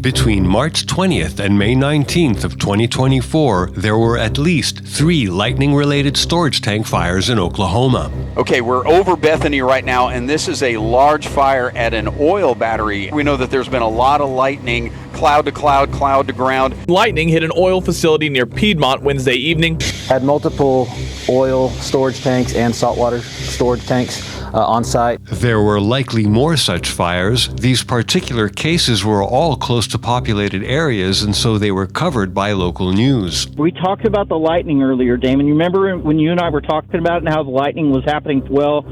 Between March 20th and May 19th of 2024, there were at least 3 lightning-related storage tank fires in Oklahoma. Okay, we're over Bethany right now, and this is a large fire at an oil battery. We know that there's been a lot of lightning, cloud to cloud, cloud to ground. Lightning hit an oil facility near Piedmont Wednesday evening. Had multiple oil storage tanks and saltwater storage tanks on site. There were likely more such fires. These particular cases were all close to populated areas, and so they were covered by local news. We talked about the lightning earlier, Damon. You remember when you and I were talking about it and how the lightning was happening? Well,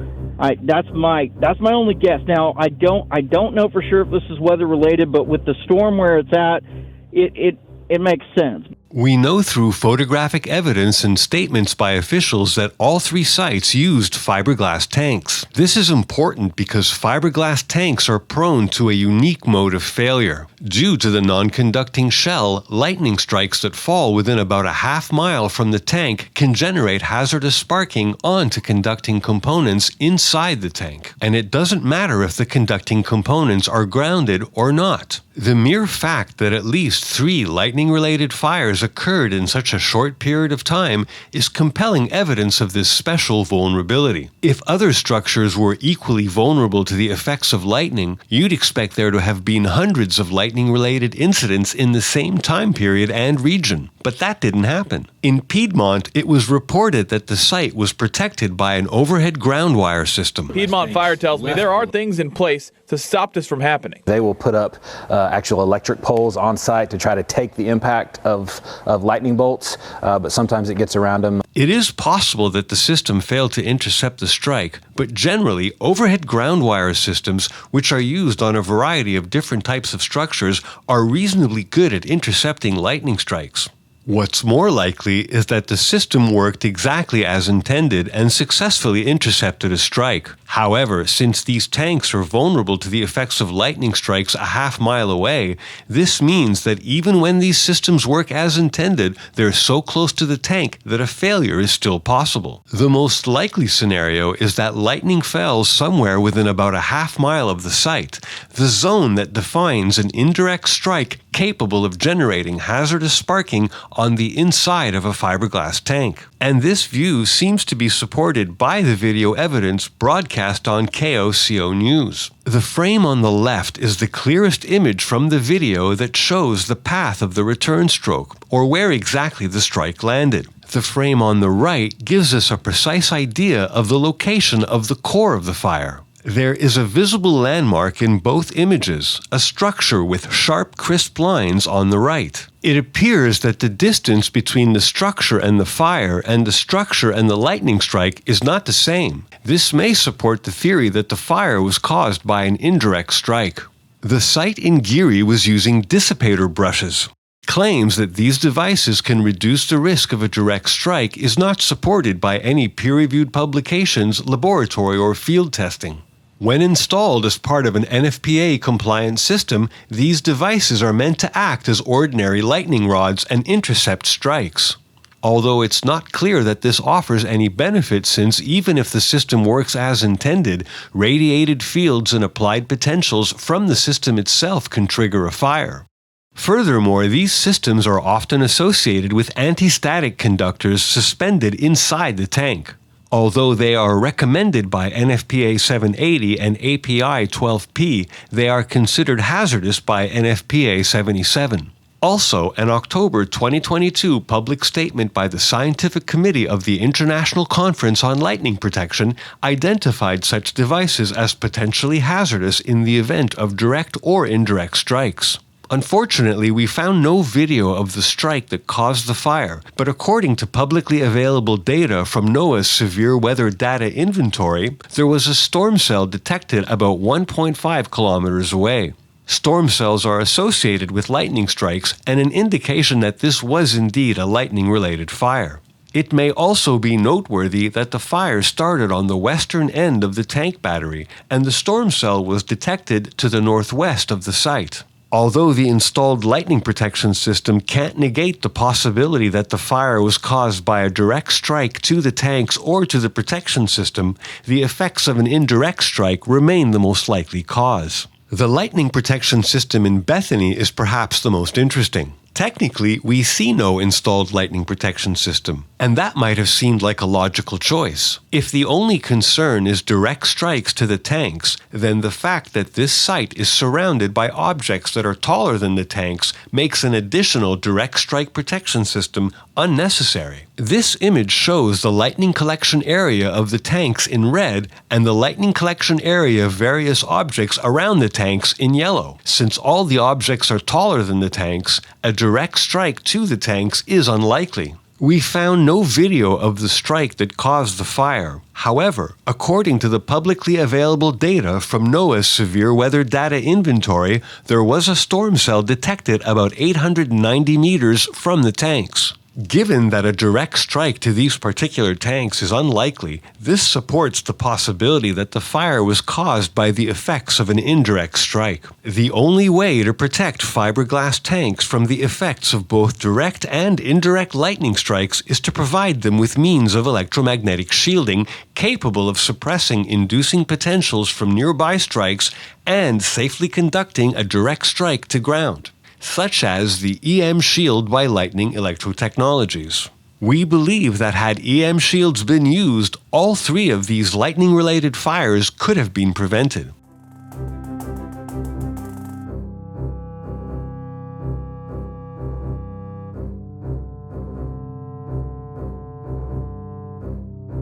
that's my only guess. Now, I don't know for sure if this is weather related, but with the storm where it's at, it makes sense. We know through photographic evidence and statements by officials that all 3 sites used fiberglass tanks. This is important because fiberglass tanks are prone to a unique mode of failure. Due to the non-conducting shell, lightning strikes that fall within about a half mile from the tank can generate hazardous sparking onto conducting components inside the tank. And it doesn't matter if the conducting components are grounded or not. The mere fact that at least 3 lightning-related fires occurred in such a short period of time is compelling evidence of this special vulnerability. If other structures were equally vulnerable to the effects of lightning, you'd expect there to have been hundreds of lightning-related incidents in the same time period and region. But that didn't happen. In Piedmont, it was reported that the site was protected by an overhead ground wire system. Piedmont Fire tells me there are things in place to stop this from happening. They will put up actual electric poles on site to try to take the impact of lightning bolts, but sometimes it gets around them. It is possible that the system failed to intercept the strike, but generally, overhead ground wire systems, which are used on a variety of different types of structures, are reasonably good at intercepting lightning strikes. What's more likely is that the system worked exactly as intended and successfully intercepted a strike. However, since these tanks are vulnerable to the effects of lightning strikes a half mile away, this means that even when these systems work as intended, they're so close to the tank that a failure is still possible. The most likely scenario is that lightning fell somewhere within about a half mile of the site, the zone that defines an indirect strike capable of generating hazardous sparking on the inside of a fiberglass tank. And this view seems to be supported by the video evidence broadcast on KOCO News. The frame on the left is the clearest image from the video that shows the path of the return stroke, or where exactly the strike landed. The frame on the right gives us a precise idea of the location of the core of the fire. There is a visible landmark in both images, a structure with sharp, crisp lines on the right. It appears that the distance between the structure and the fire and the structure and the lightning strike is not the same. This may support the theory that the fire was caused by an indirect strike. The site in Geary was using dissipator brushes. Claims that these devices can reduce the risk of a direct strike is not supported by any peer-reviewed publications, laboratory, or field testing. When installed as part of an NFPA-compliant system, these devices are meant to act as ordinary lightning rods and intercept strikes. Although it's not clear that this offers any benefit, since even if the system works as intended, radiated fields and applied potentials from the system itself can trigger a fire. Furthermore, these systems are often associated with anti-static conductors suspended inside the tank. Although they are recommended by NFPA 780 and API 12P, they are considered hazardous by NFPA 77. Also, an October 2022 public statement by the Scientific Committee of the International Conference on Lightning Protection identified such devices as potentially hazardous in the event of direct or indirect strikes. Unfortunately, we found no video of the strike that caused the fire, but according to publicly available data from NOAA's Severe Weather Data Inventory, there was a storm cell detected about 1.5 kilometers away. Storm cells are associated with lightning strikes and an indication that this was indeed a lightning-related fire. It may also be noteworthy that the fire started on the western end of the tank battery, and the storm cell was detected to the northwest of the site. Although the installed lightning protection system can't negate the possibility that the fire was caused by a direct strike to the tanks or to the protection system, the effects of an indirect strike remain the most likely cause. The lightning protection system in Bethany is perhaps the most interesting. Technically, we see no installed lightning protection system, and that might have seemed like a logical choice. If the only concern is direct strikes to the tanks, then the fact that this site is surrounded by objects that are taller than the tanks makes an additional direct strike protection system unnecessary. This image shows the lightning collection area of the tanks in red and the lightning collection area of various objects around the tanks in yellow. Since all the objects are taller than the tanks, a direct strike to the tanks is unlikely. We found no video of the strike that caused the fire. However, according to the publicly available data from NOAA's Severe Weather Data Inventory, there was a storm cell detected about 890 meters from the tanks. Given that a direct strike to these particular tanks is unlikely, this supports the possibility that the fire was caused by the effects of an indirect strike. The only way to protect fiberglass tanks from the effects of both direct and indirect lightning strikes is to provide them with means of electromagnetic shielding capable of suppressing inducing potentials from nearby strikes and safely conducting a direct strike to ground, such as the EM Shield by Lightning Electrotechnologies. We believe that had EM shields been used, all three of these lightning-related fires could have been prevented.